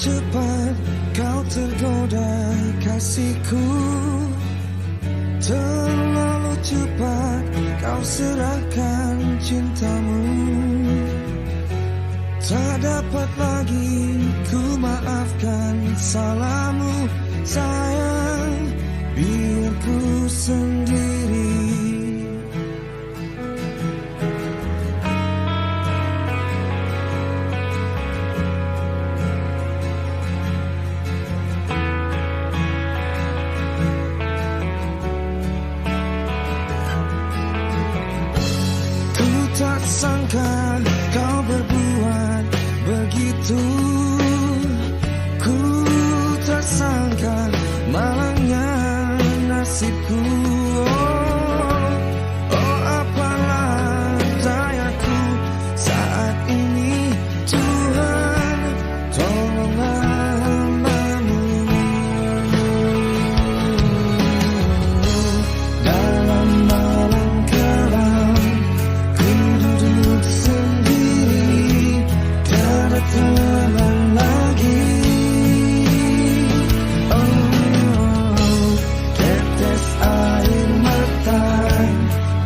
cepat kau tergoda kasihku, terlalu cepat kau serahkan cintamu. Tak dapat lagi ku maafkan salahmu sayang, biar ku sendiri. Tak sangka kau berbuat begitu, ku tak sangka malangnya nasibku. Oh apalah dayaku saat ini, Tuhan tolonglah hamba-Mu. Dalam malam kelam sendiri, tiada teman lagi. Oh, tetes air mata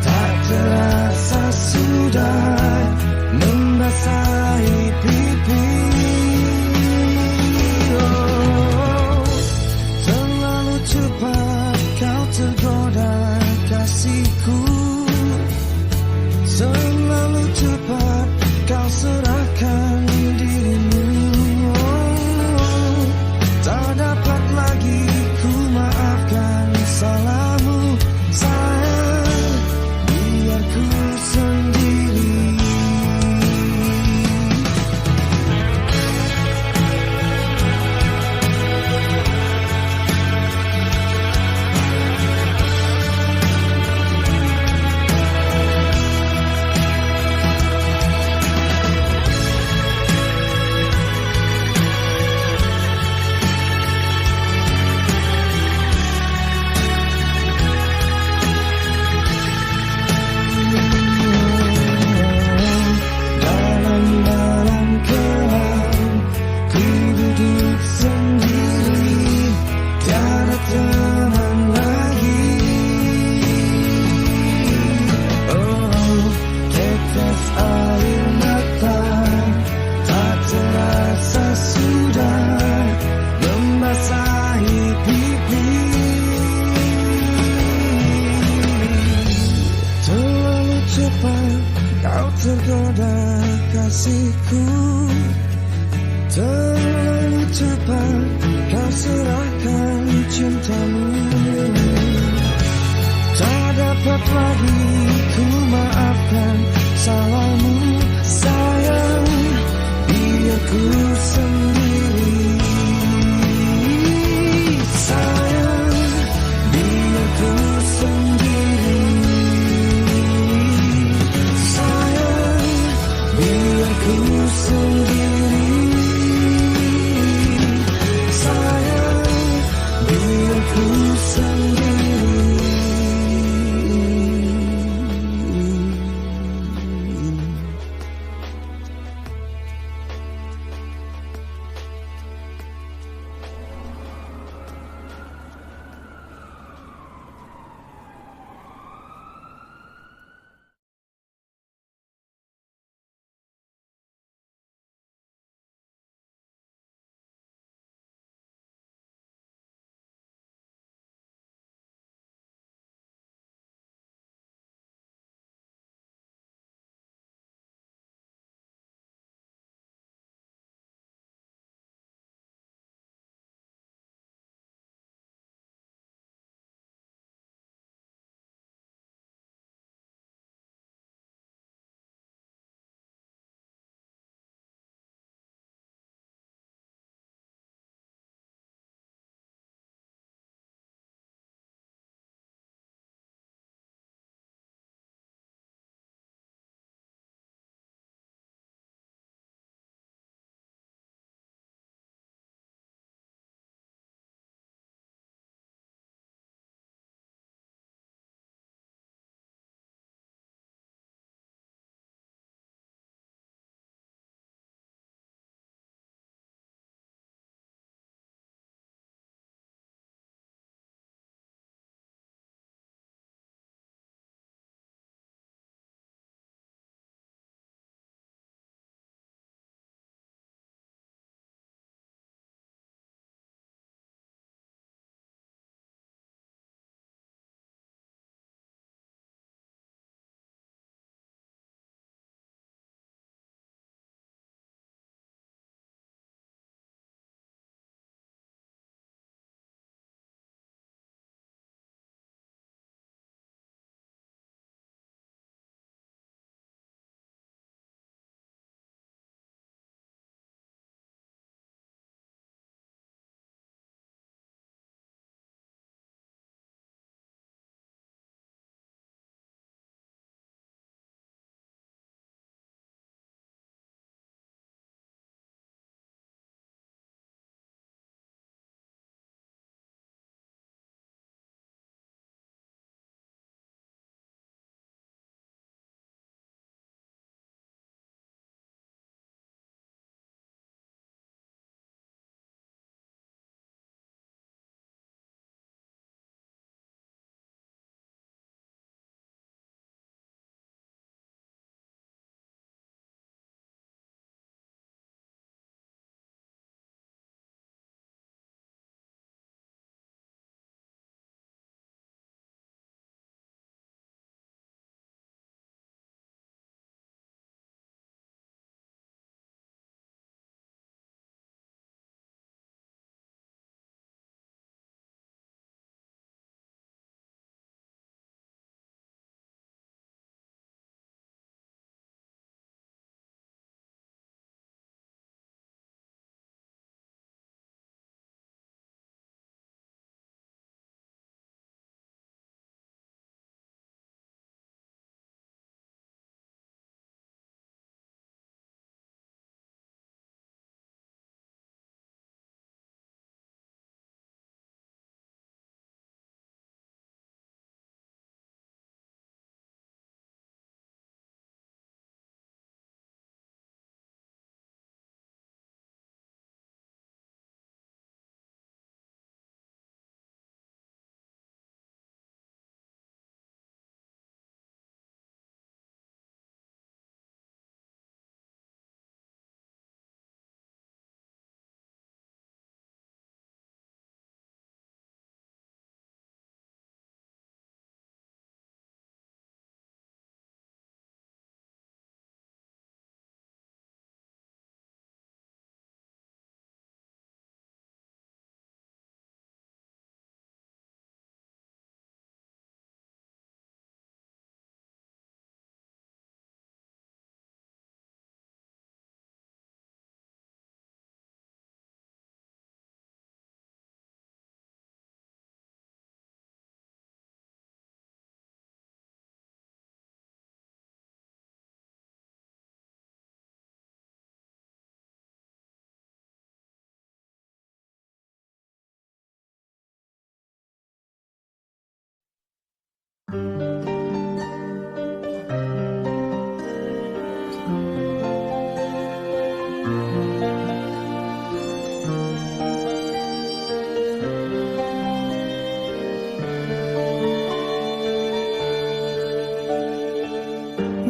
tak terasa sudah membasahi pipi. Oh, terlalu cepat kau tergoda kasihku, terlalu cepat kau serahkan dirimu. Oh, tak dapat lagi ku maafkan salahmu sayang, biar ku sendiri. Kau tergoda kasihku, terlalu cepat kau serahkan cintamu. Tak dapat lagi ku maafkan salahmu sayang, biar ku sendiri. Sayang, biar ku sendiri. Biar ku sendiri, sayang, biar ku sendiri.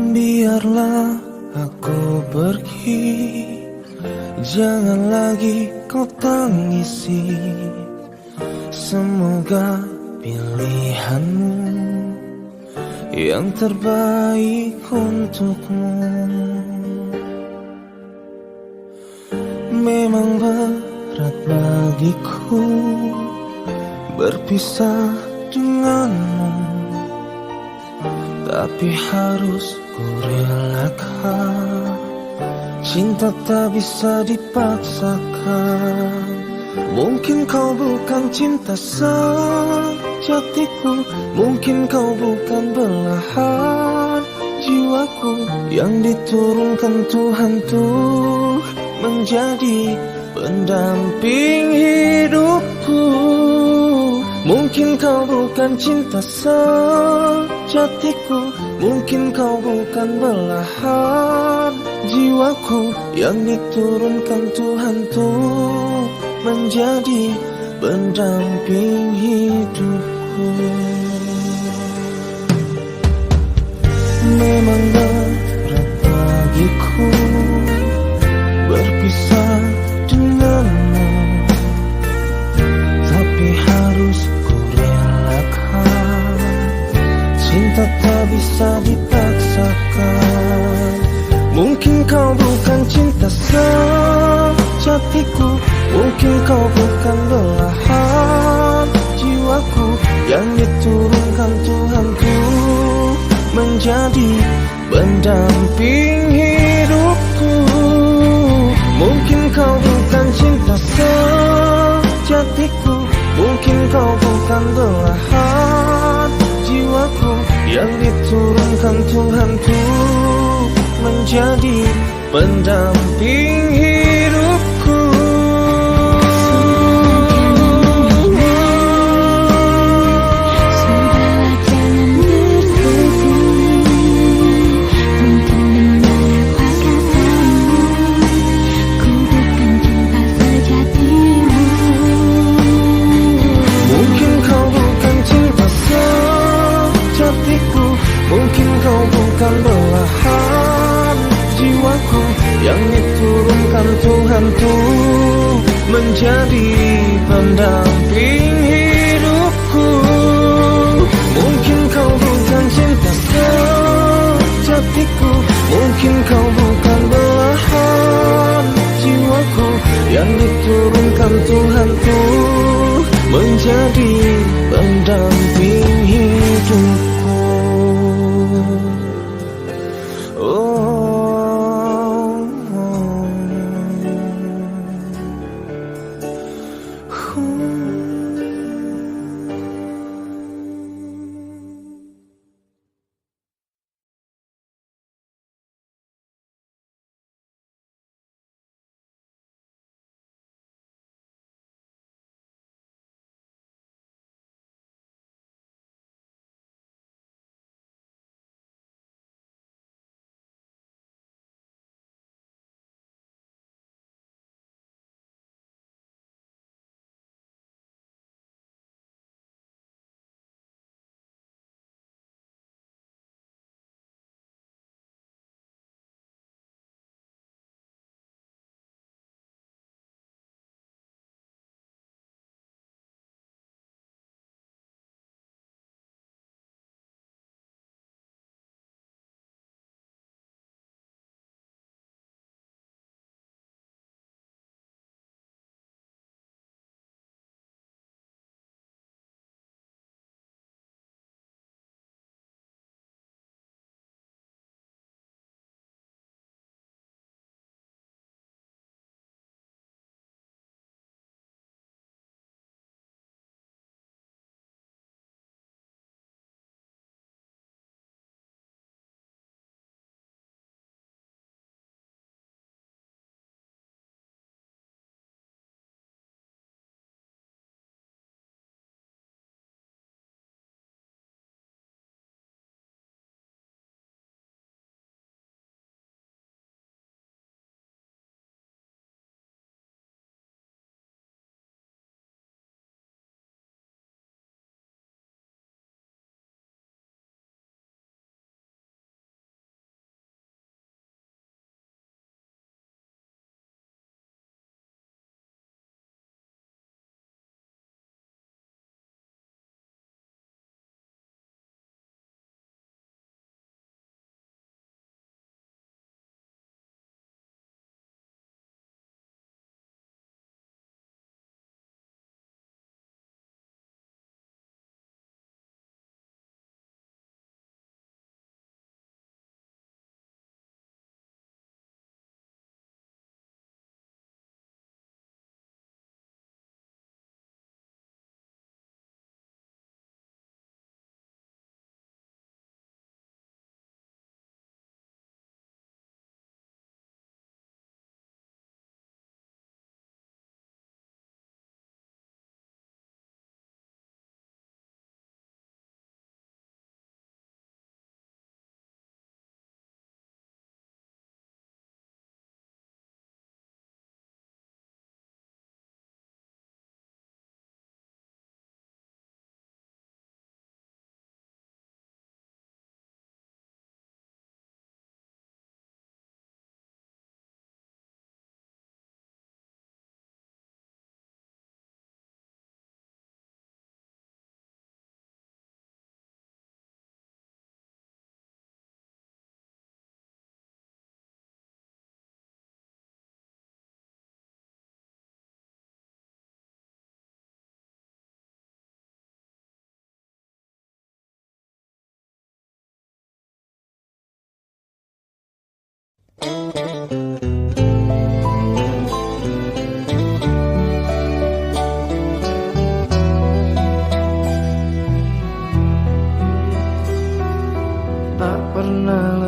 Biarlah aku pergi, jangan lagi kau tangisi. Semoga pilihanmu yang terbaik untukmu. Memang berat bagiku berpisah denganmu, tapi harus ku relakan. Cinta tak bisa dipaksakan. Mungkin kau bukan cinta sejatiku, mungkin kau bukan belahan jiwaku yang diturunkan Tuhan tuh menjadi pendamping hidupku. Mungkin kau bukan cinta sejatiku, mungkin kau bukan belahan jiwaku yang diturunkan Tuhan tuh menjadi pendamping hidupku. Memang berat bagiku berpisah denganmu, tapi harus ku relakan. Cinta tak bisa dipaksakan. Mungkin kau bukan cinta sejatiku, mungkin kau bukan belahan jiwaku yang diturunkan Tuhanku menjadi pendamping hidupku. Mungkin kau bukan cinta sejatiku, mungkin kau bukan belahan jiwaku yang diturunkan Tuhanku menjadi pendamping hidupku. Sudahlah jangan bersedih, mungkin benar apa katamu, ku bukan cinta sejatimu. Mungkin kau bukan cinta sejatiku, mungkin kau bukan belahan jiwaku yang diturunkan Tuhan tuh menjadi pendamping hidupku. Mungkin kau bukan cinta sejatiku, mungkin kau bukan belahan jiwaku yang diturunkan Tuhan tuh menjadi pendamping hidupku.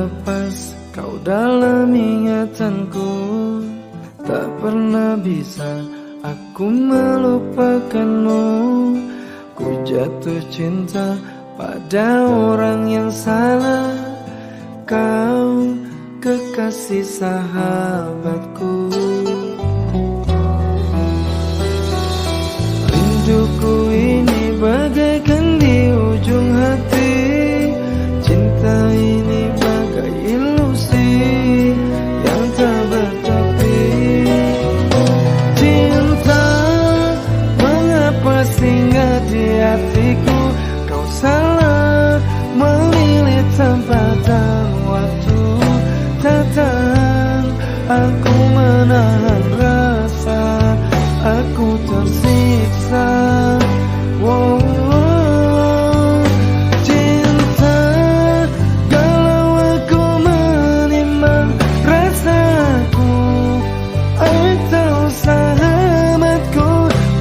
lepas kau dalam ingatanku. Tak pernah bisa aku melupakanmu. Ku jatuh cinta pada orang yang salah. Kau kekasih sahabatku. Rinduku ini bagaikan di ujung hati. Cinta ini bagai ilusi yang tak bertepi. Cinta, mengapa singgah di hatiku? Kau salah memilih tempat dan waktu. Tak tahan aku menahan rasa, aku tersiksa. Wow, cinta, kalau aku menimbang rasaku atau sahabatku,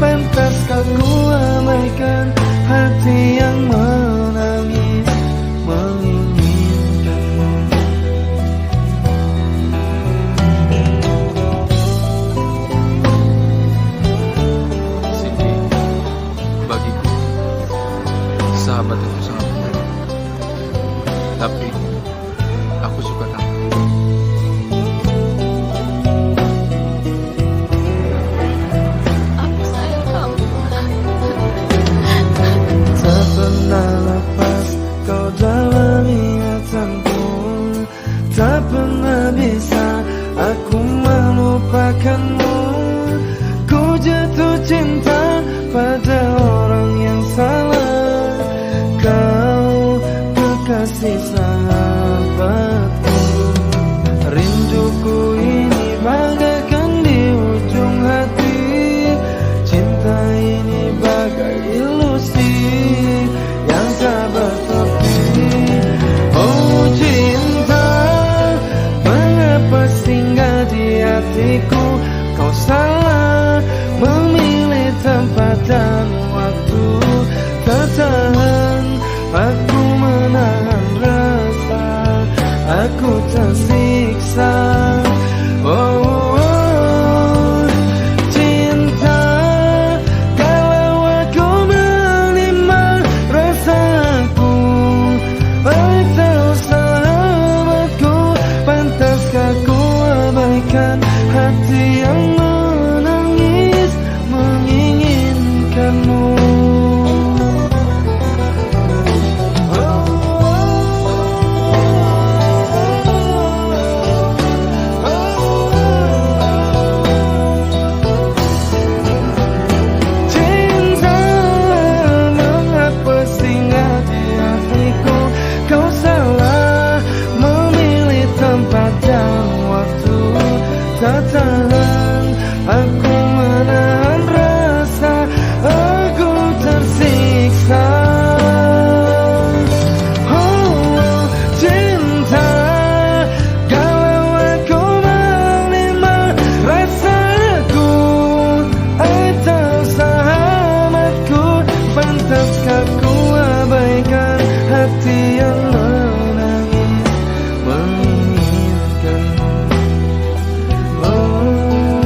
pantaskah ku abaikan hati yang menangis menginginkanmu. Cindy, bagiku sahabat itu sangat penting. Tapi aku suka kamu. Aku sayang kamu. Tak pernah lepas kau dalam ingatanku. Tak pernah bisa aku melupakanmu. Ku jatuh cinta pada orang yang salah. Kau kekasih sahabatku. Rinduku ini bagaikan di ujung hati. Cinta ini bagai ilusi yang tak bertepi. Oh cinta, mengapa singgah di hatiku? Kau salah memilih tempat dan waktu. Tak tahan aku menahan rasa, aku tersiksa. Oh, cinta, kalau aku menimbang rasaku atau sahabatku, pantaskah ku abaikan hati yang menangis menginginkanmu. Cinta, mengapa singgah di hatiku? Kau salah memilih tempat dan waktu. Tak tahan aku menahan rasa, aku tersiksa. Oh cinta, kalau aku menimbang rasaku atau sahabatku, pantaskah ku abaikan hati yang menangis menginginkanmu. Oh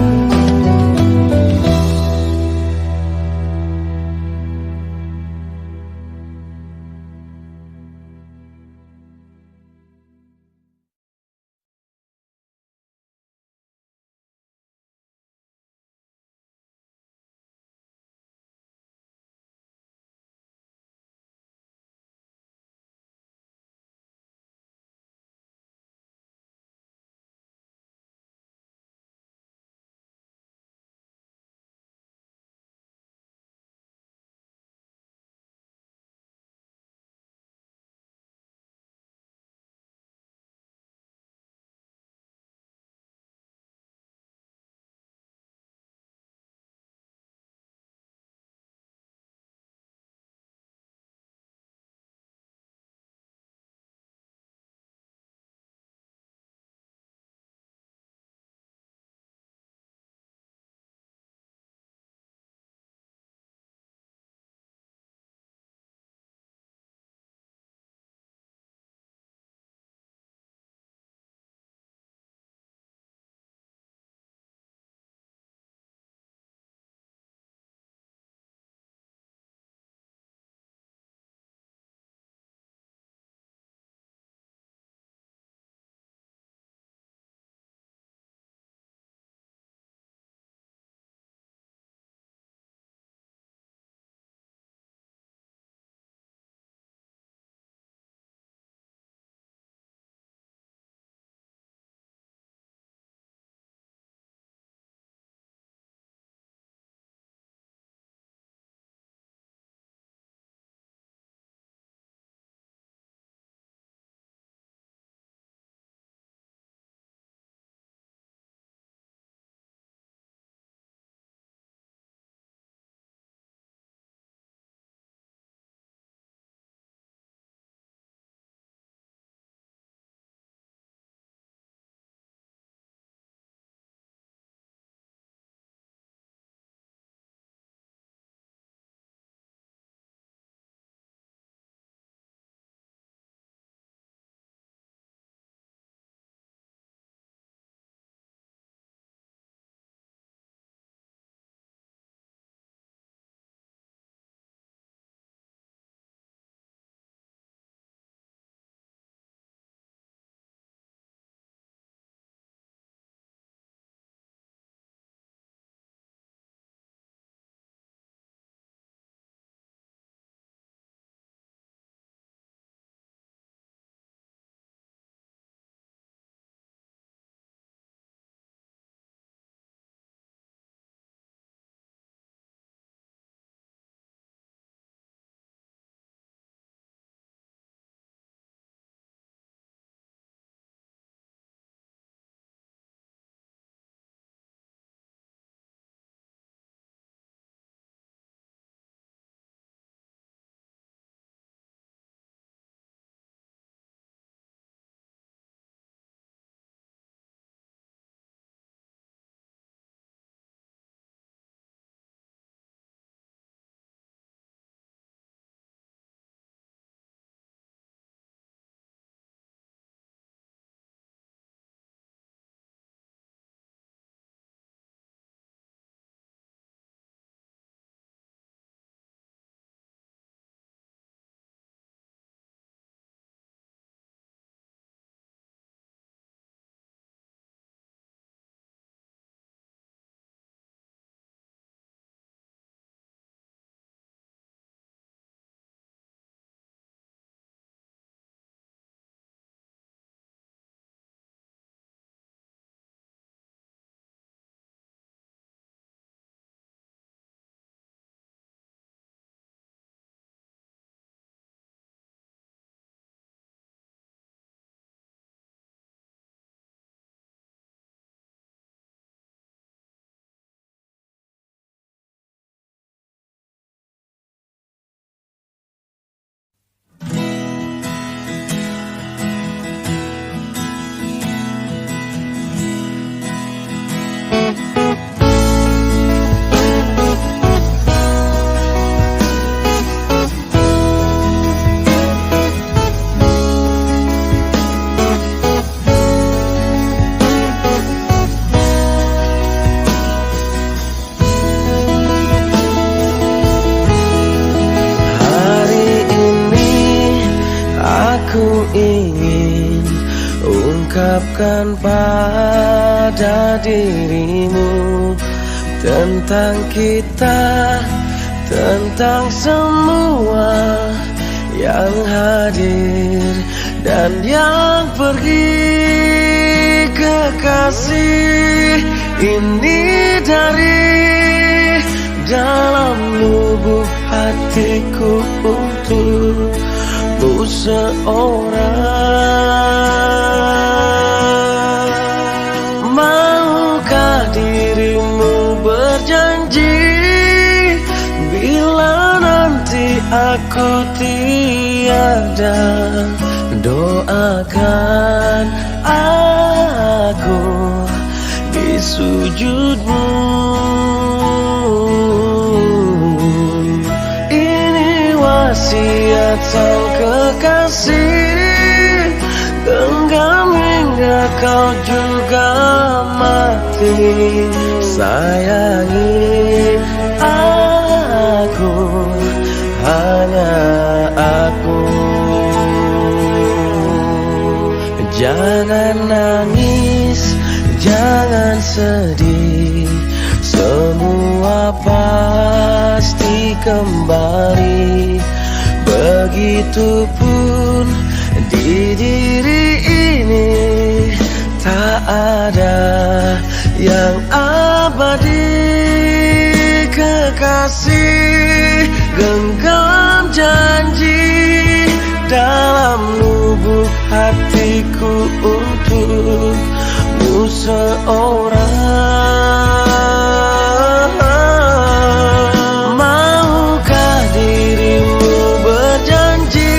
ungkapkan pada dirimu tentang kita, tentang semua yang hadir dan yang pergi. Kekasih ini dari dalam lubuk hatiku untukmu seorang. Maukah dirimu berjanji bila nanti aku tiada, doakan aku di sujudmu. Ini wasiat sang kekasih, genggam hingga kau juga mati. Sayangi aku, hanya aku. Jangan nangis, jangan sedih, semua pasti kembali. Begitupun di diri ini, tak ada yang abadi. Kekasih, genggam janji dalam lubuk hatiku untukmu seorang. Maukah dirimu berjanji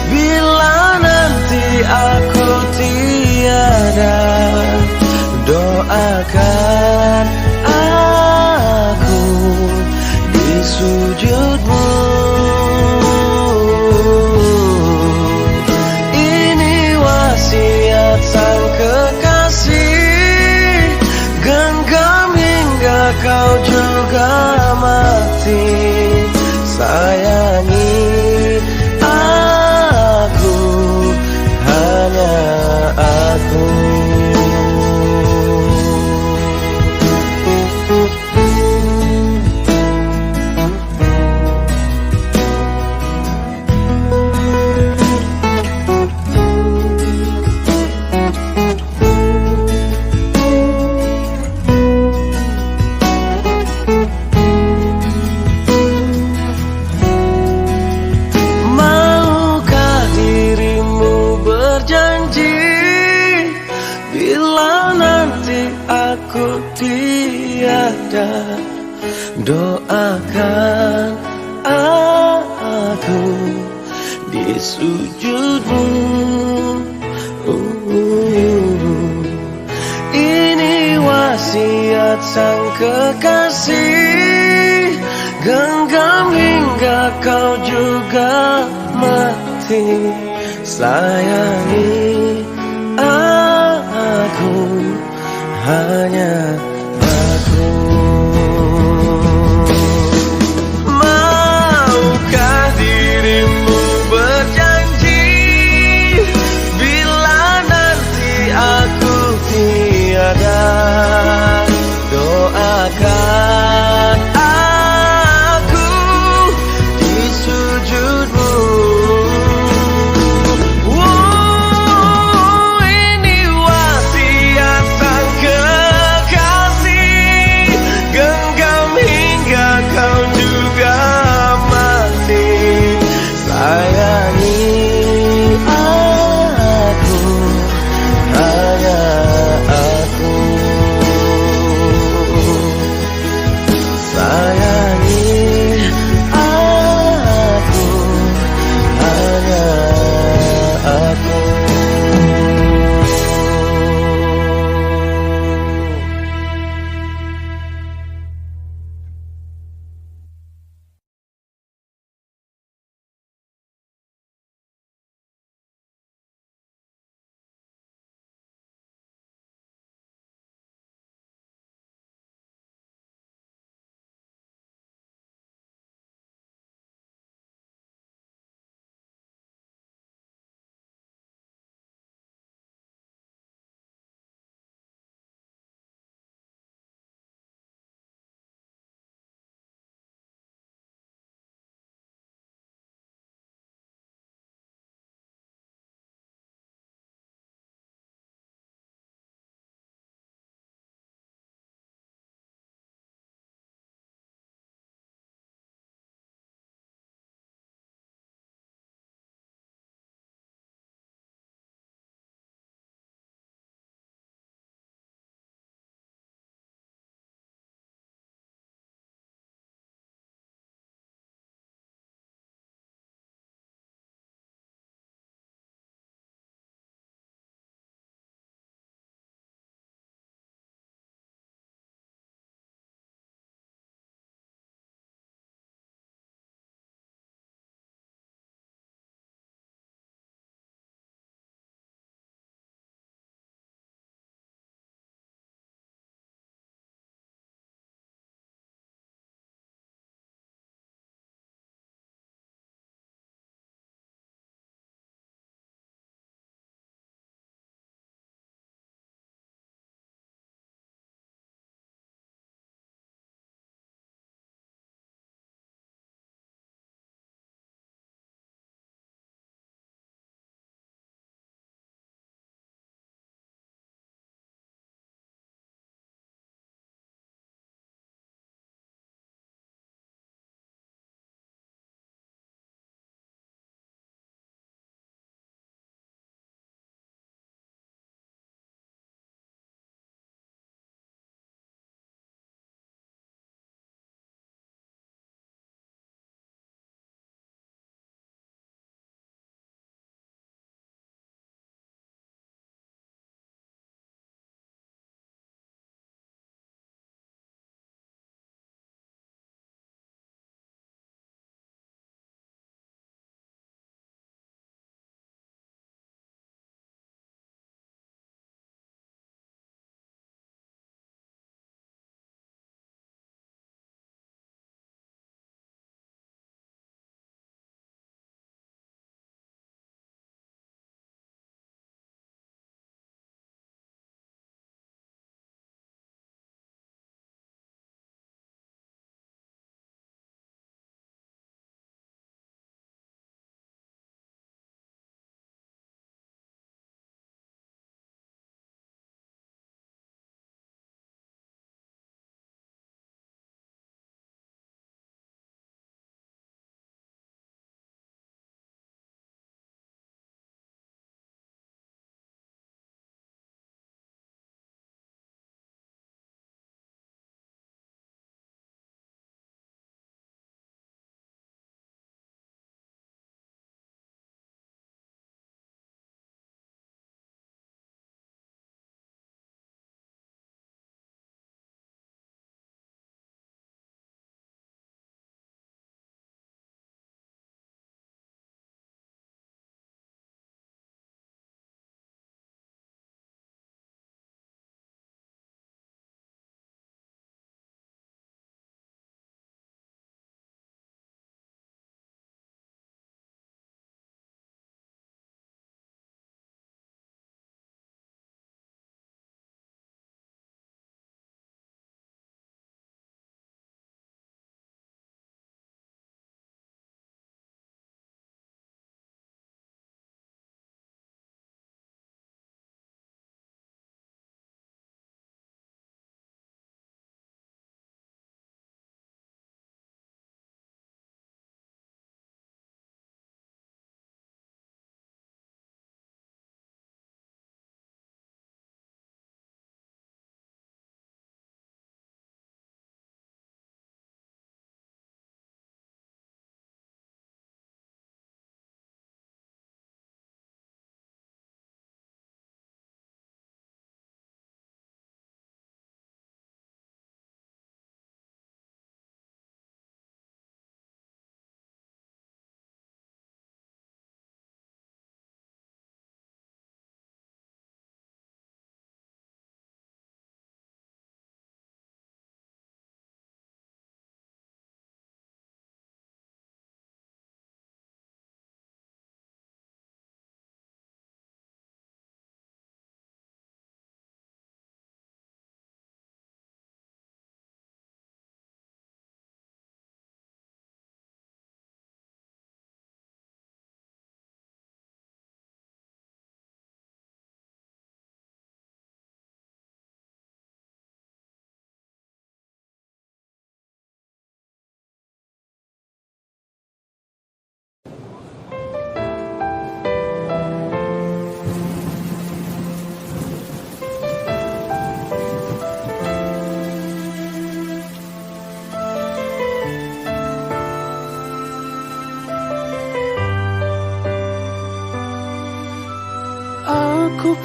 bila nanti aku tiada, doakan aku di sujudmu. Sang kekasih, genggam hingga kau juga mati. Sayangi aku, hanya aku. Aku tiada, doakan aku di sujudmu. Ini wasiat sang kekasih, genggam hingga kau juga mati. Sayangi aku, hanya aku. Maukah dirimu berjanji bila nanti aku tiada, doakan aku di sujudmu.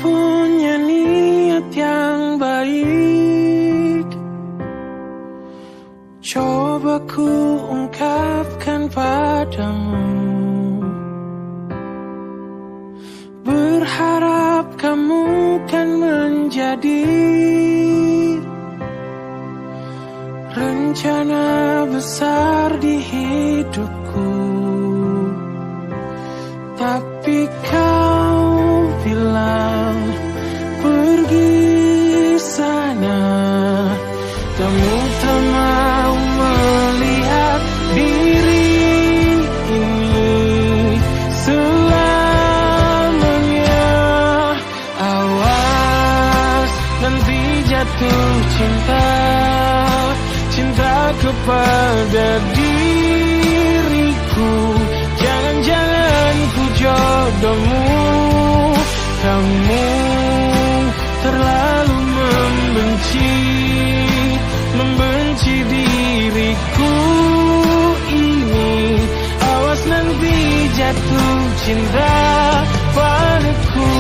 punya niat yang baik, coba ku ungkapkan padamu. Berharap kamu kan menjadi rencana besar di hidupku. Tapi kau bilang pergi sana, kamu tak mau melihat diri ini selamanya. Awas nanti jatuh cinta, cinta kepada diriku. Jangan-jangan ku jodohmu, kamu terlalu membenci diriku ini. Awas nanti jatuh cinta padaku.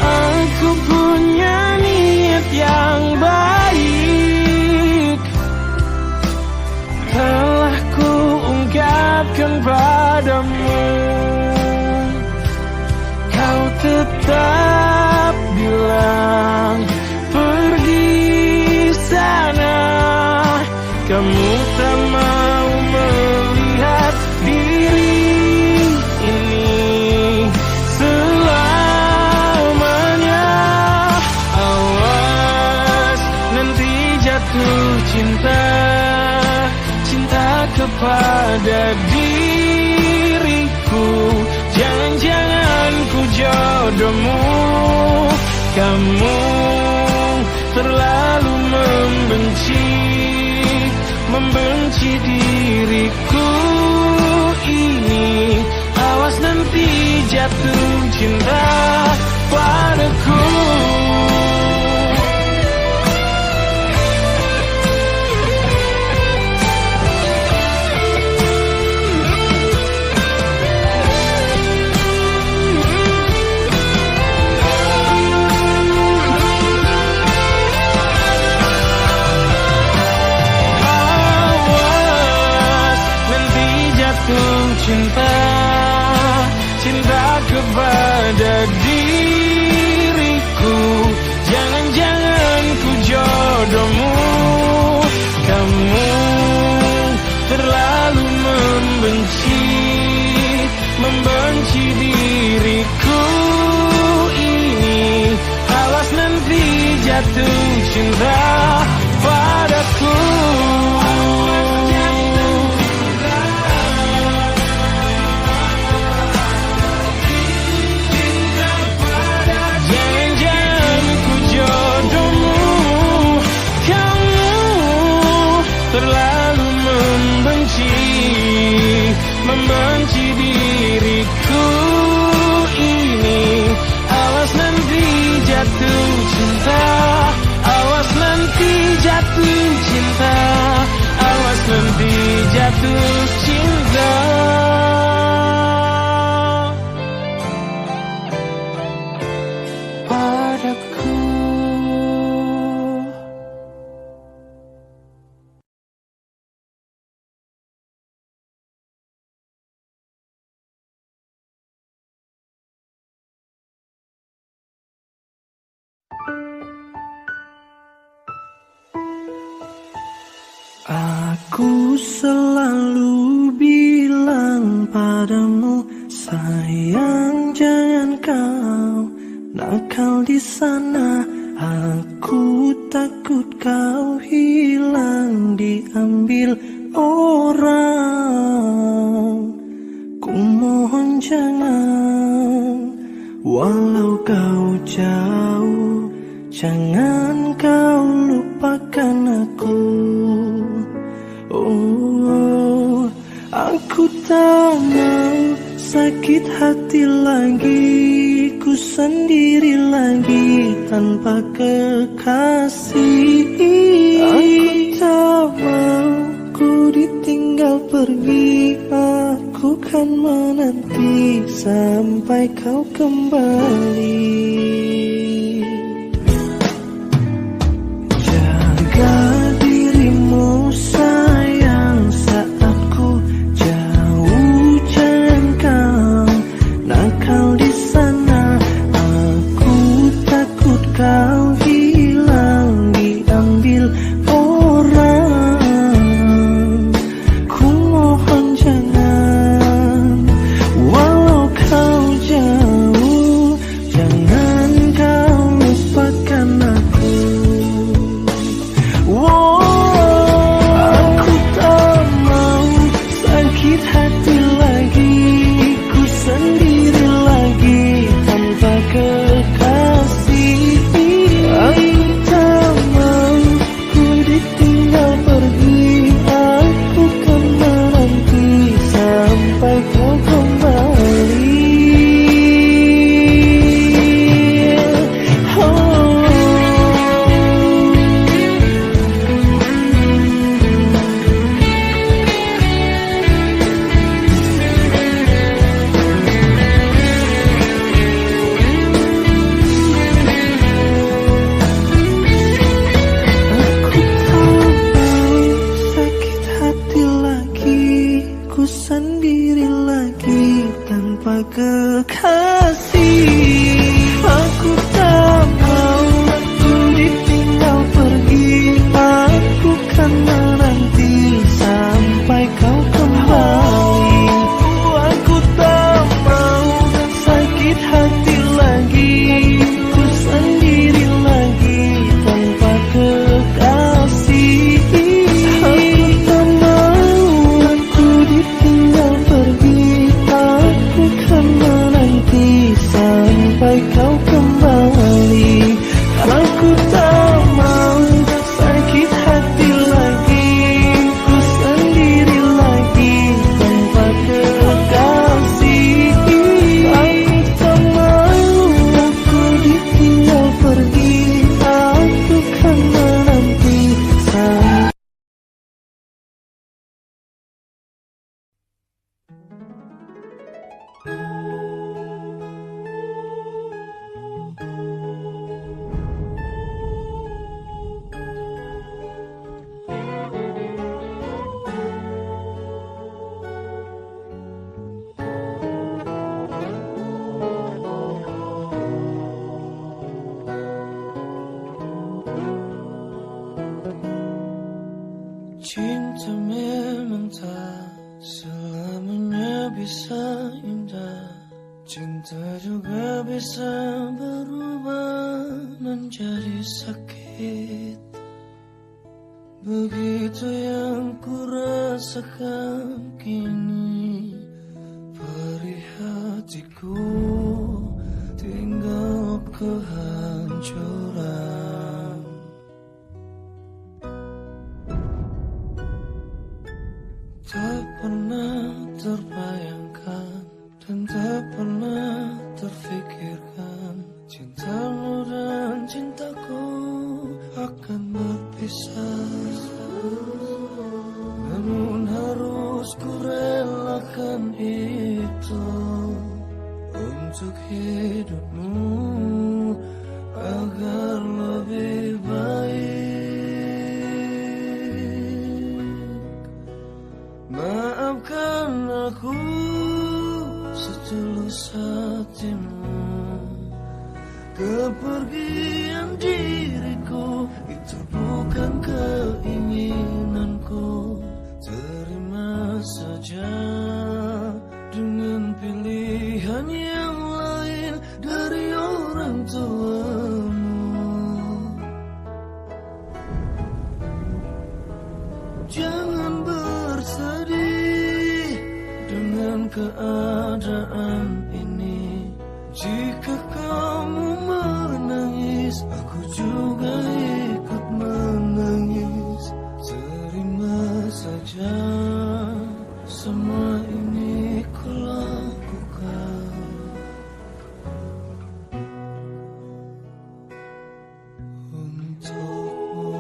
Aku punya niat yang baik, telah ku ungkapkan padamu. Kau tetap bilang pergi sana, kamu tak mau melihat diri ini selamanya. Awas nanti jatuh cinta, cinta kepada diriku. Jangan-jangan ku jodohmu, kamu terlalu membenci diriku ini. Awas nanti jatuh cinta padaku. Cinta, cinta kepada diriku. Jangan-jangan ku jodohmu, kamu terlalu membenci diriku ini. Awas nanti jatuh cinta padaku. Terlalu membenci diriku ini. Awas nanti jatuh cinta, awas nanti jatuh cinta, awas nanti jatuh cinta padaku. Aku selalu bilang padamu, sayang jangan kau nakal di sana. Aku takut kau hilang diambil orang. Ku mohon jangan, walau kau jauh, jangan kau lupakan aku. Oh, aku tak mau sakit hati lagi, ku sendiri lagi tanpa kekasih. Aku tak mau ku ditinggal tinggal pergi, aku kan menanti sampai kau kembali. Jaga dirimu sayang, saat ku jauh jangan kau nakal di sana. Aku takut kau hilang diambil orang. Ku mohon jangan, walau kau jauh, jangan kau lupakan aku. Aku tak mau sakit hati lagi, ku sendiri lagi tanpa kekasih. Aku tak mau ku ditinggal pergi, aku kan menanti sampai kau kembali. Aku tak mau sakit hati lagi, ku sendiri lagi tanpa kekasih. Aku tak mau ku ditinggal pergi, aku kan menanti sampai kau kembali. Aku tak mau sakit hati lagi, ku sendiri lagi tanpa kekasih. Aku tak mau ku ditinggal pergi, aku kan menanti sampai kau kembali. Aku tak mau sakit hati lagi, ku sendiri lagi tanpa kekasih. Aku tak mau ku ditinggal pergi, aku kan menanti sampai. Cinta memang tak selamanya bisa indah, cinta juga bisa berubah menjadi sakit. Begitu yang ku rasakan kini, perih hatiku tinggal kehancuran. Tak pernah terbayangkan dan tak pernah terfikirkan, cintamu dan cintaku akan berpisah. Namun harus ku relakan itu untuk hidupmu agar lebih baik. Maafkan aku setulus hatimu, kepergian diriku itu bukan keinginanku. Terima saja dengan pilihan yang lain dari orang tuamu. Jangan bersedih dengan keadaan ini. Jika kamu menangis, aku juga ikut menangis. Terima saja semua ini ku lakukan untukmu,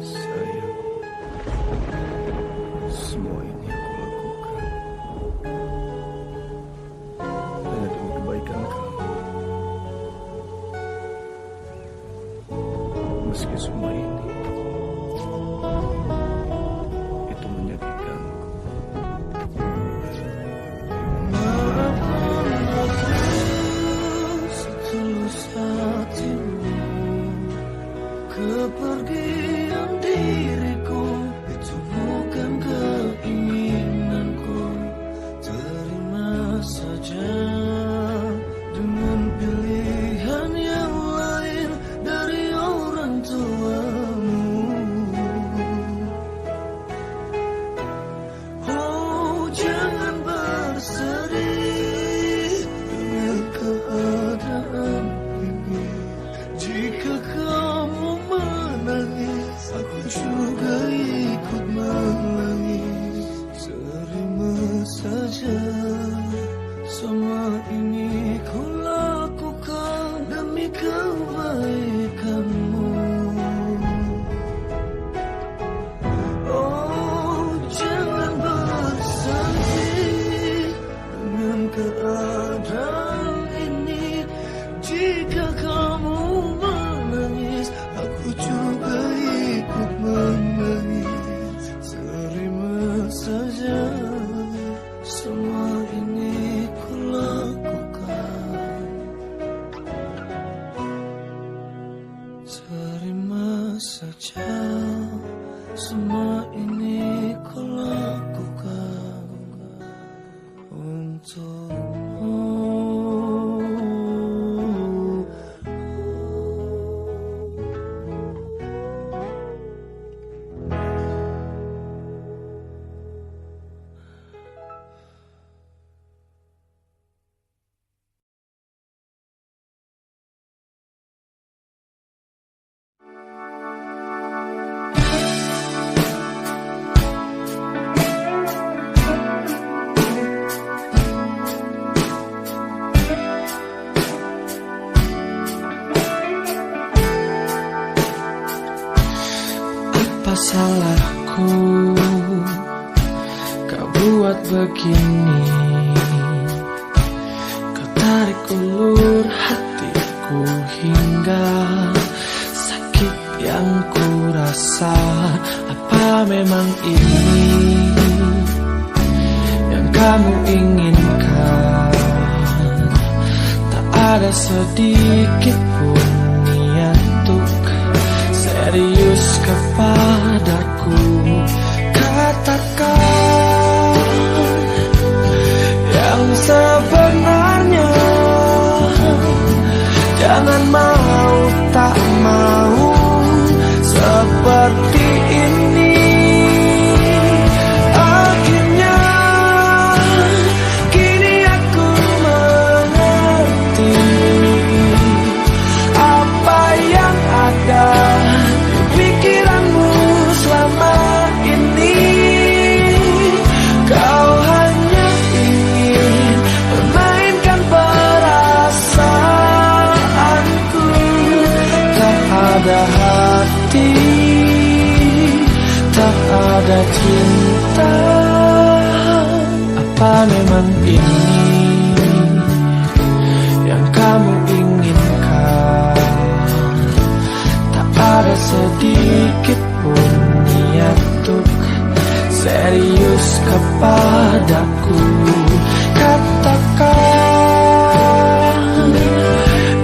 sayang. Semua ini aku meski semua ini itu menyakitkanku. Maafkan aku setulus hatimu. Kepergian diriku itu bukan keinginanku. Terima saja dengan pilihan yang lain dari orang tuamu. Oh, jangan bersedih dengan keadaan ini. Jika kamu menangis, aku juga ikut menangis. Terima saja, semua ini ku lakukan demi kebaikanmu. Oh, jangan bersedih dengan keadaan ini. Jika kamu menangis, aku juga ikut menangis. Terima saja, semua ini ku lakukan. Terima saja, semua ini ku lakukan untukmu. Apa salahku kau buat begini? Kau tarik ulur hatiku hingga sakit yang ku rasa. Apa memang ini yang kamu inginkan? Tak ada sedikit pun niat untuk serius kepadaku. Katakan yang sebenarnya. Jangan mau tak mau seperti ini. Akhirnya kini aku mengerti apa yang ada pikiranmu selama ini. Kau hanya ingin permainkan perasaanku. Tak ada hati, tak ada cinta. Apa memang ini yang kamu inginkan? Ada sedikit pun niat untuk serius kepadaku. Katakan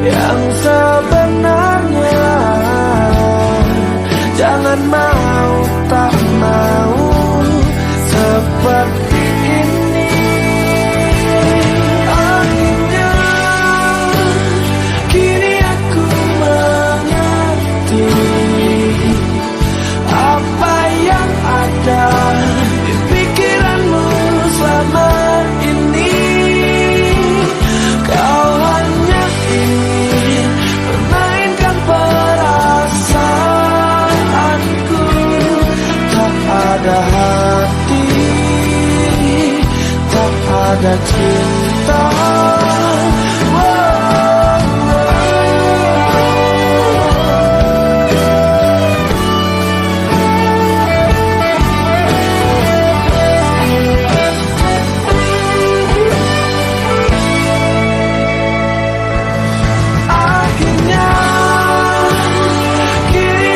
yang sebenarnya. Jangan mau tak mau seperti ini. Akhirnya kini aku mengerti apa yang ada di pikiranmu selama ini. Kau hanya ingin permainkan perasaanku. Tak ada hati, tak ada cinta. Akhirnya kini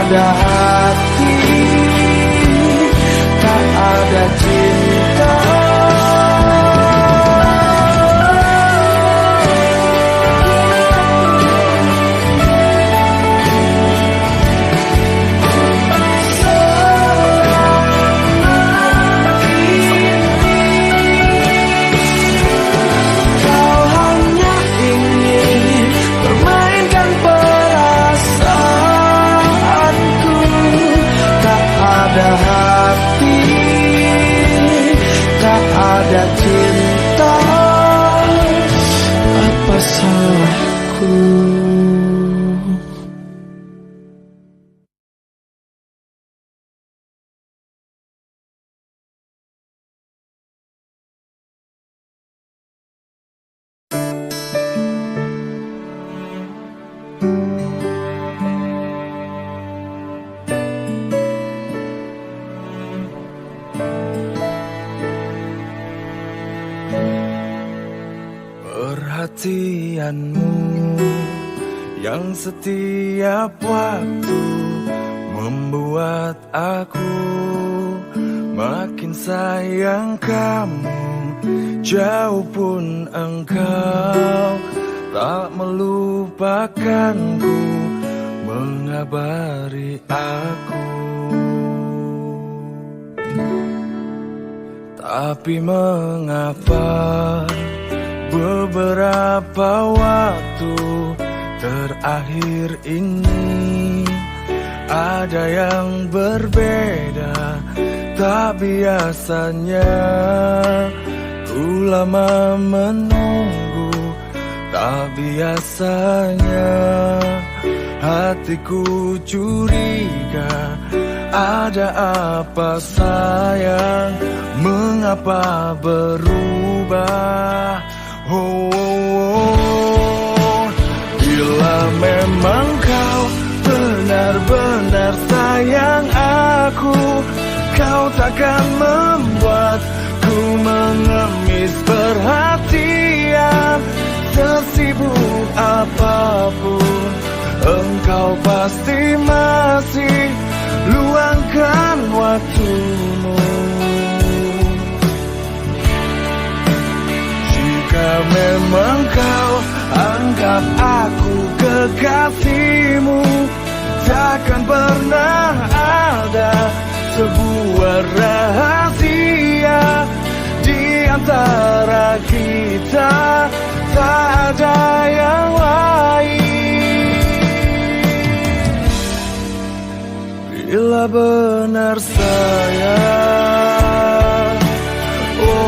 ada hati, tak ada cinta. Ada cinta, apa salahku? Perhatianmu yang setiap waktu membuat aku makin sayang kamu. Jauh pun engkau tak melupakanku, mengabari aku. Tapi mengapa beberapa waktu terakhir ini ada yang berbeda? Tak biasanya ku lama menunggu, tak biasanya hatiku curiga. Ada apa sayang, mengapa berubah? Oh, oh, oh. Bila memang kau benar-benar sayang aku, kau takkan membuatku mengemis perhatian. Sesibuk apapun, engkau pasti masih luangkan waktumu. Jika memang kau anggap aku kekasihmu, takkan pernah ada sebuah rahasia di antara kita, tak ada yang lain. Bila benar sayang, oh.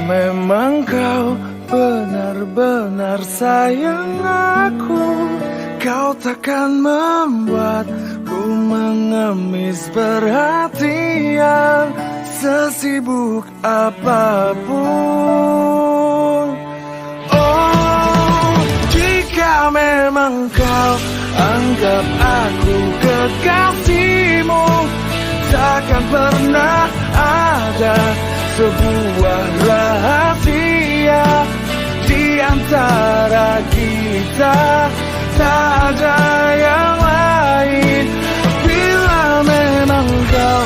Memang kau benar-benar sayang aku, kau takkan membuatku mengemis perhatian. Sesibuk apapun, oh, jika memang kau anggap aku kekasihmu, takkan pernah ada sebuah rahasia di antara kita, tak ada yang lain. Bila memang kau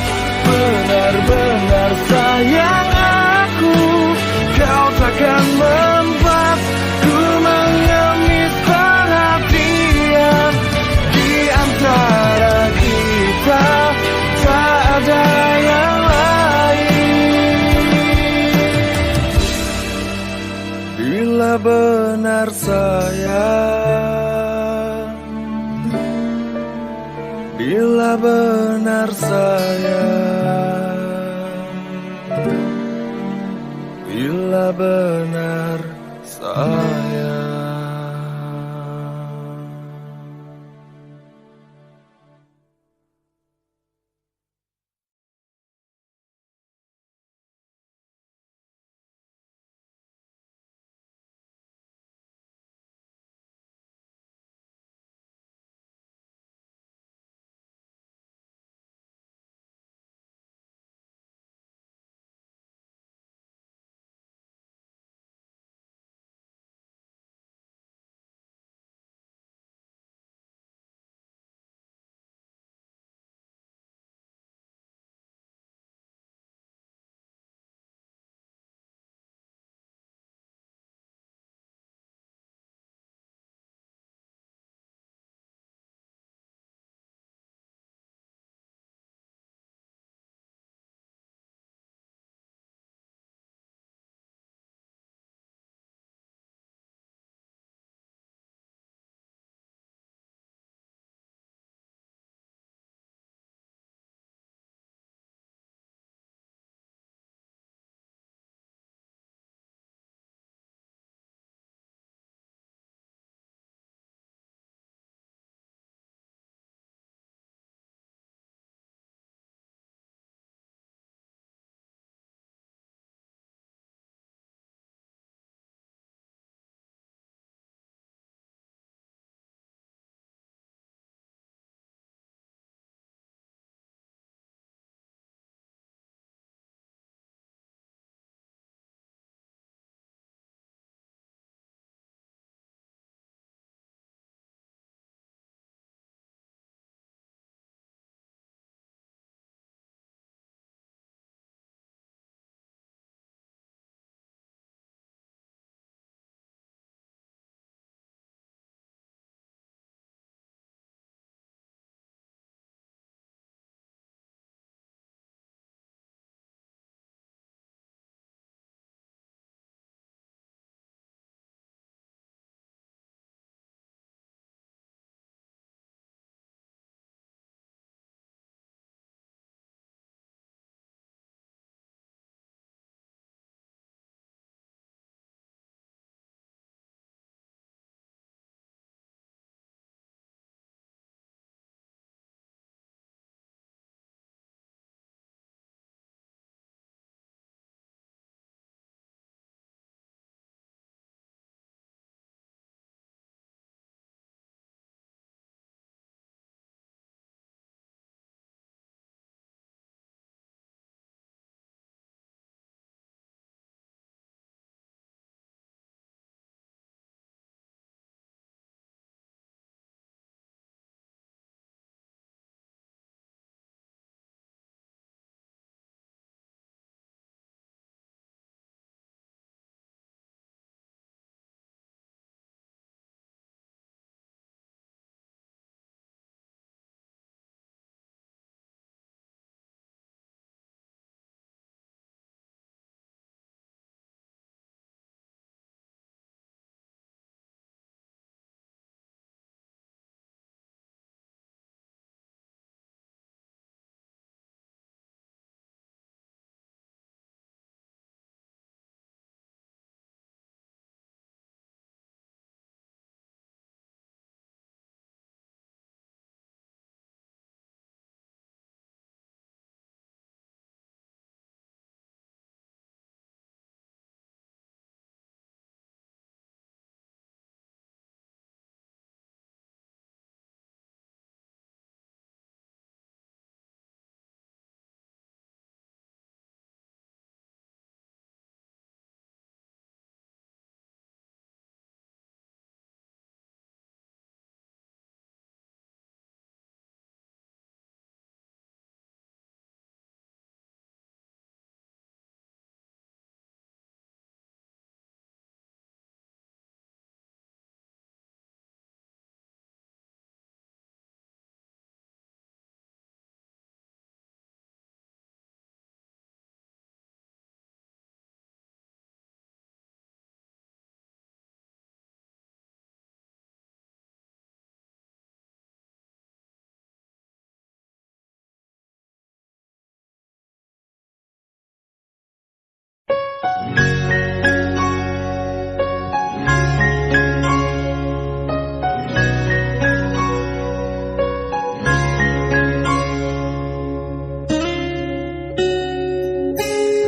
benar-benar sayang aku, kau takkan membuatku mengemis perhatian di antara sayang, bila benar sayang, bila benar sayang.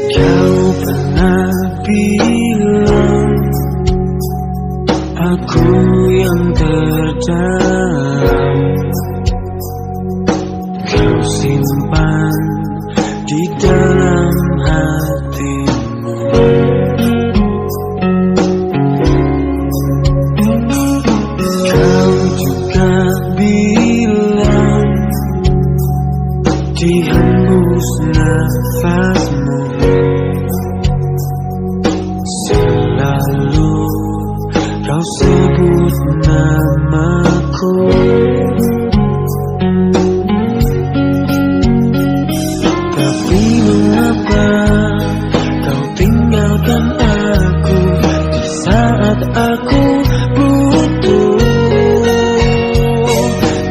Kau pernah bilang aku yang terdalam, kau simpan di dalam hatimu. Kau juga bilang di hembus nafasmu selalu kau sebut namaku. Tapi mengapa kau tinggalkan aku di saat aku butuh?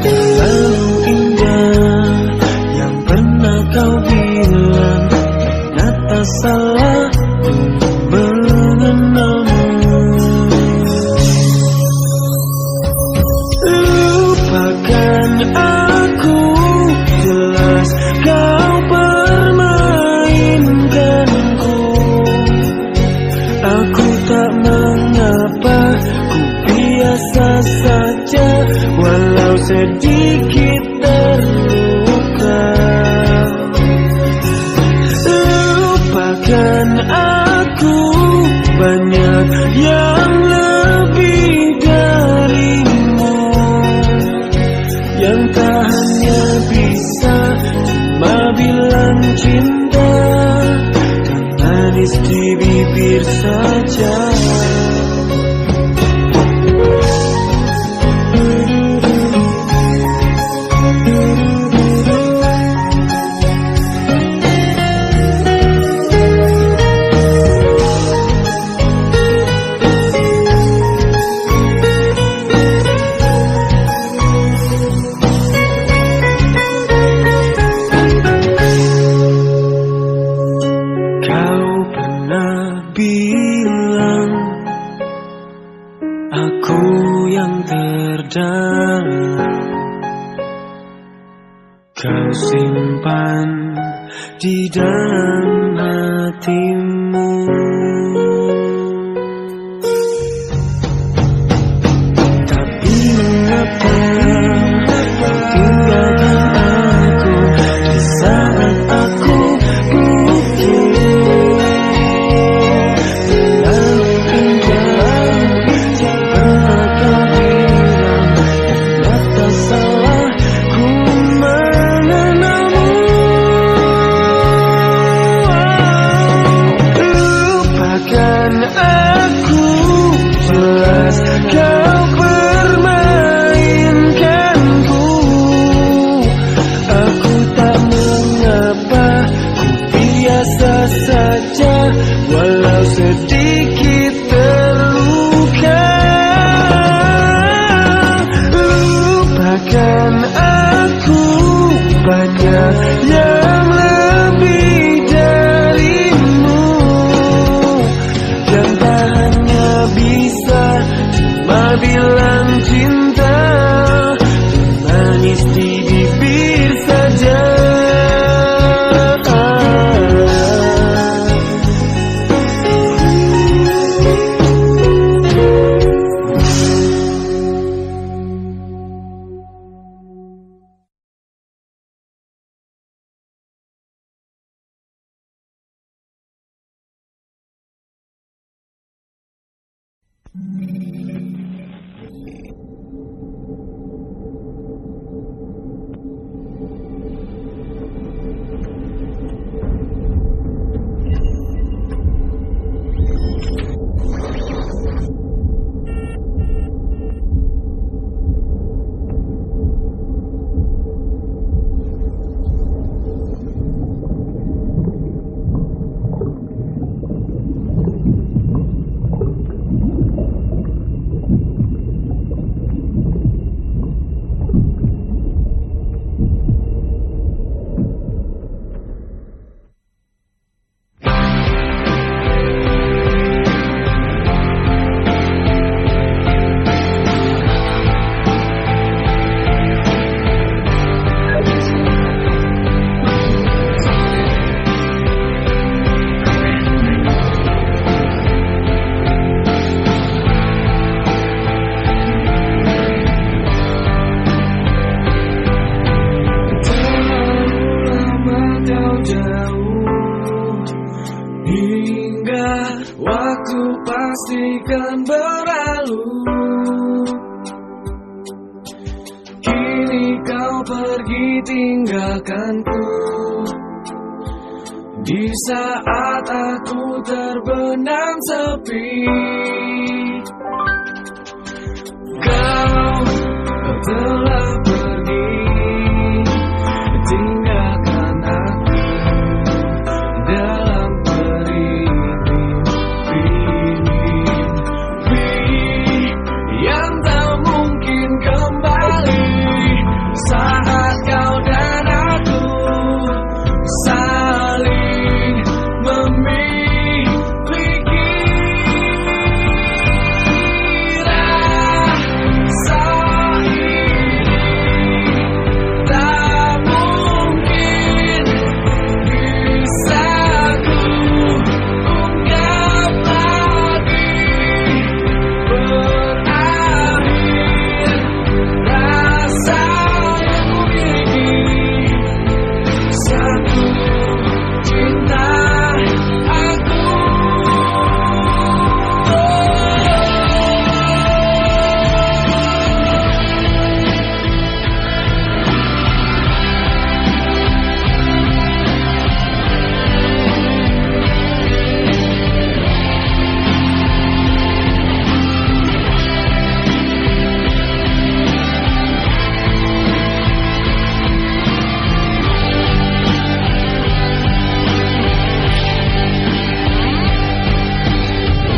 Terlalu indah yang pernah kau bilang, ternyata salah mengenalmu. Lupakan aku, jelas kau permainkanku. Aku tak mengapa, ku biasa saja, walau sedikit terluka. Lupakan aku, banyak yang lebih darimu, yang tak hanya bisa cuma bilang cinta dan manis di bibir saja. Kau pernah bilang aku yang terdalam, kau simpan di dalam hatimu. Tapi mengapa kau tinggalkan aku di saat aku butuh? Terlalu indah yang pernah kau bilang, ternyata salah ku mengenalmu. Lupakan aku, jelas kau permainkanku. Aku tak mengapa, ku biasa saja, walau sedikit terluka. Lupakan aku, banyak yang lebih darimu, yang tak hanya bisa cuma bilang cinta dan manis di bibir saja. waktu pastikan berlalu. Kini kau pergi tinggalkanku, di saat aku terbenam sepi. Kau telah pergi, tinggalkan aku dalam mimpi yang tak mungkin kembali. Saat kau dan aku saling memiliki, rasa ini tak mungkin bisa ku ungkap lagi. Berakhir rasa yang ku miliki, satu cinta aku.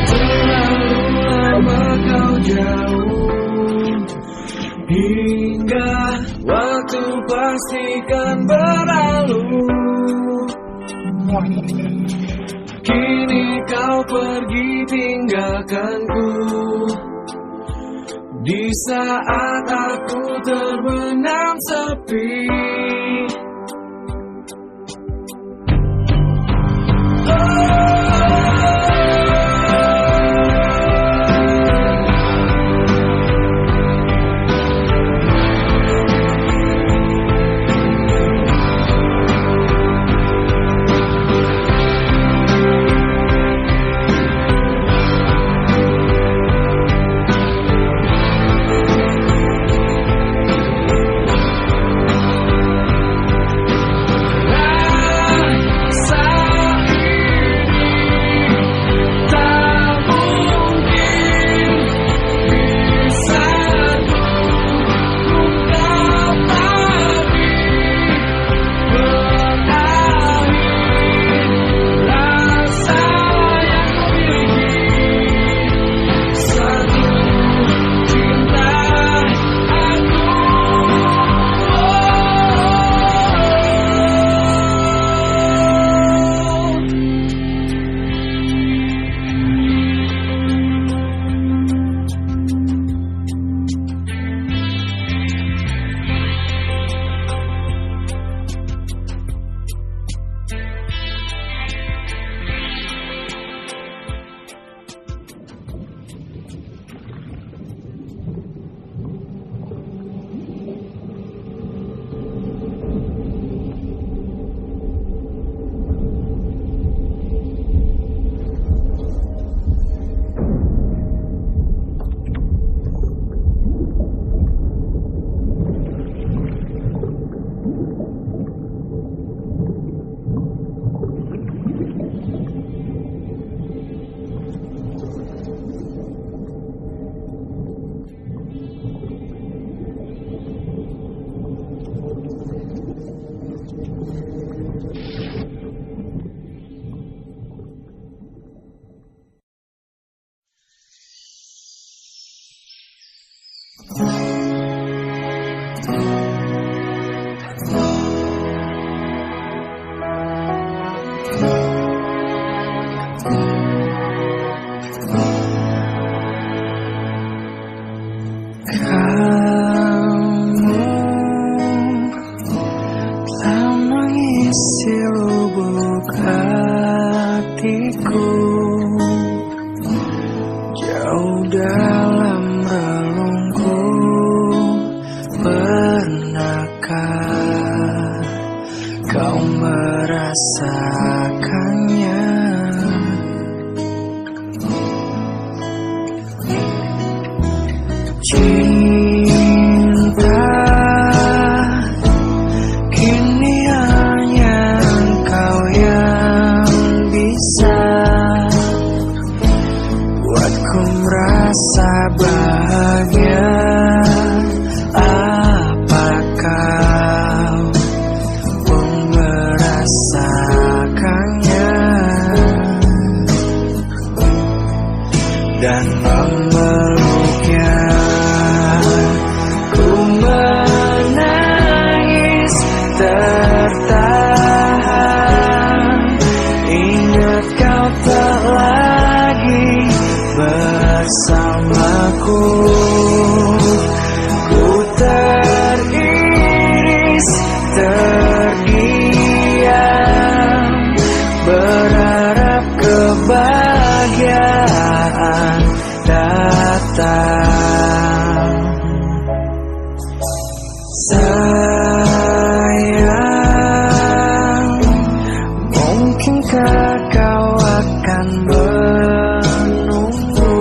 Terlalu lama kau jauh, hingga waktu pastikan berlalu. Kini kau pergi tinggalkanku, di saat aku terbenam sepi. Kau merasakannya, tahan. Ingat kau tak lagi bersamaku. Ku teriris, terdiam, berharap kebahagiaan datang. Sayang, mungkinkah kau akan menunggu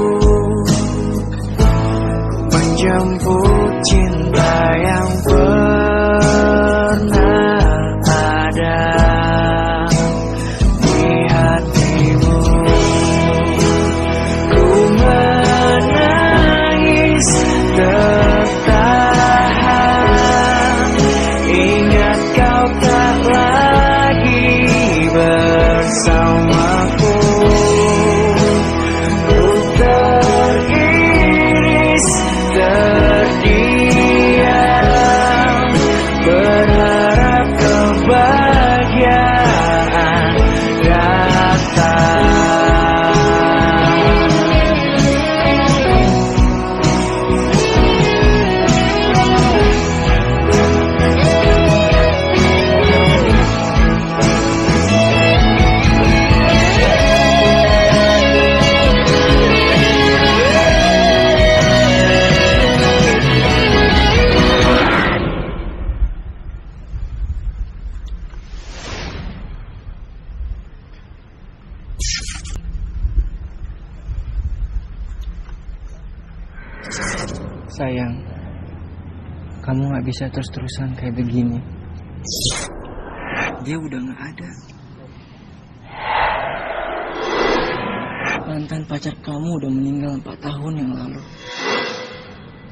menjemput cinta yang pernah ada di hatimu. Ku menangis tertahan. Ingat kau tak lagi bersamaku. Ku teriris, terdiam, berharap kebahagiaan datang. Sayang, kamu gak bisa terus-terusan kayak begini. Dia udah gak ada. Mantan pacar kamu udah meninggal 4 tahun yang lalu.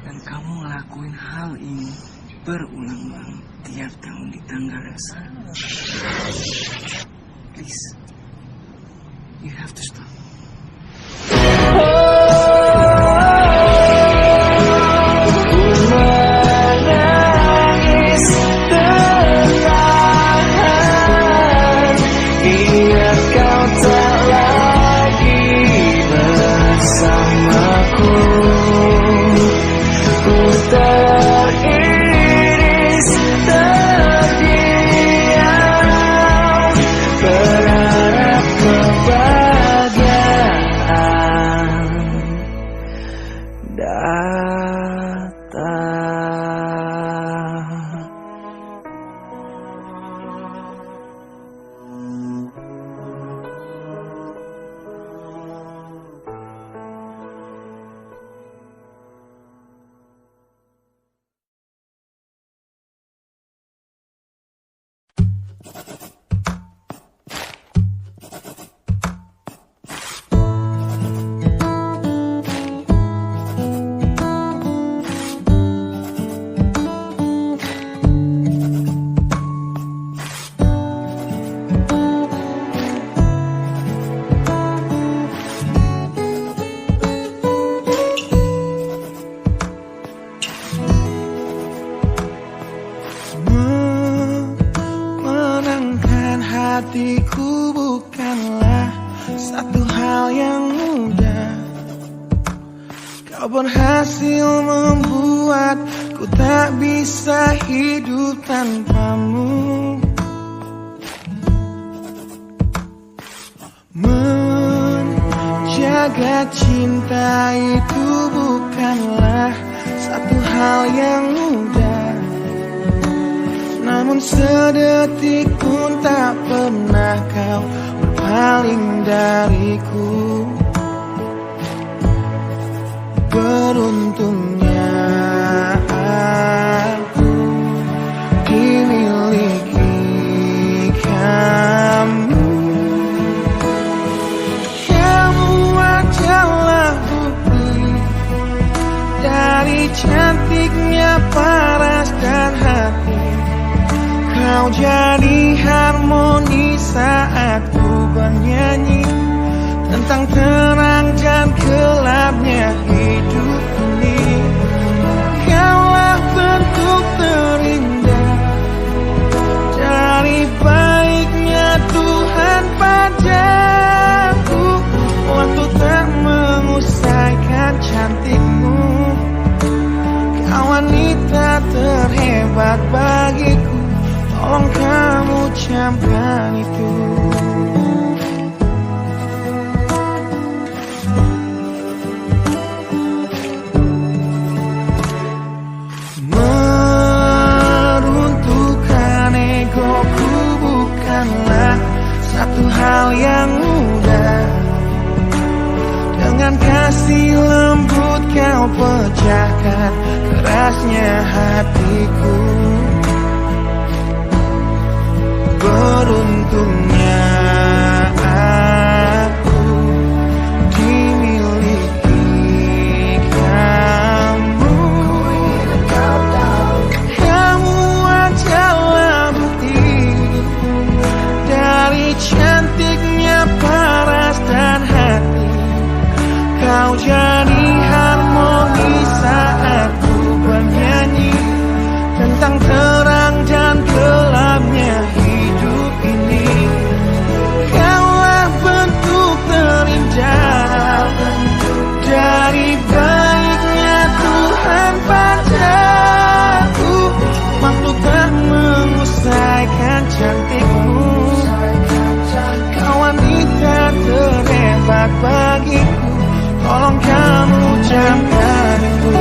Dan kamu ngelakuin hal ini berulang-ulang tiap tahun di tanggal yang sama. Please, you have to stop. Menangis tertahan. Ingat kau tak lagi bersamaku. Ku teriris, terdiam, berharap kebahagiaan datang. Menangkan hatiku bukanlah satu hal yang mudah. Kau berhasil membuatku tak bisa hidup tanpamu. Menjaga cinta itu bukanlah satu hal yang mudah. Namun sedetik pun tak pernah kau berpaling dariku. Beruntungnya aku dimiliki kamu. Kamu adalah bukti dari cantiknya paras dan hati. Kau jadi harmoni saat ku bernyanyi tentang terang dan gelapnya hidup ini. Kaulah bentuk terindah dari camkan itu. Meruntuhkan egoku bukanlah satu hal yang mudah. Dengan kasih lembut kau pecahkan kerasnya hatiku. Beruntungnya aku dimiliki kamu. Kamu adalah bukti dari cantiknya paras dan hati. Kau jadi harmoni saat ku bernyanyi tentang terang dan gelapnya hidup ini. Kaulah bentuk terindah dari baiknya Tuhan padaku. Makhluk tak mengusaikan cantikmu. Kau wanita terhebat bagiku. Tolong kamu camkan itu.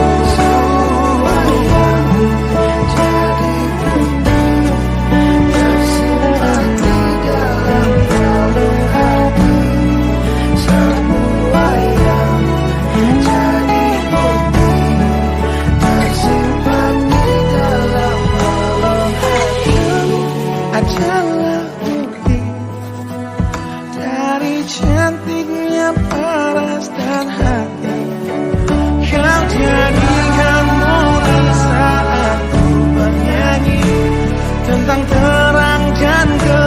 Adalah bukti dari cantiknya paras dan hati. Kau jadi harmoni saat ku bernyanyi tentang terang dan gelap.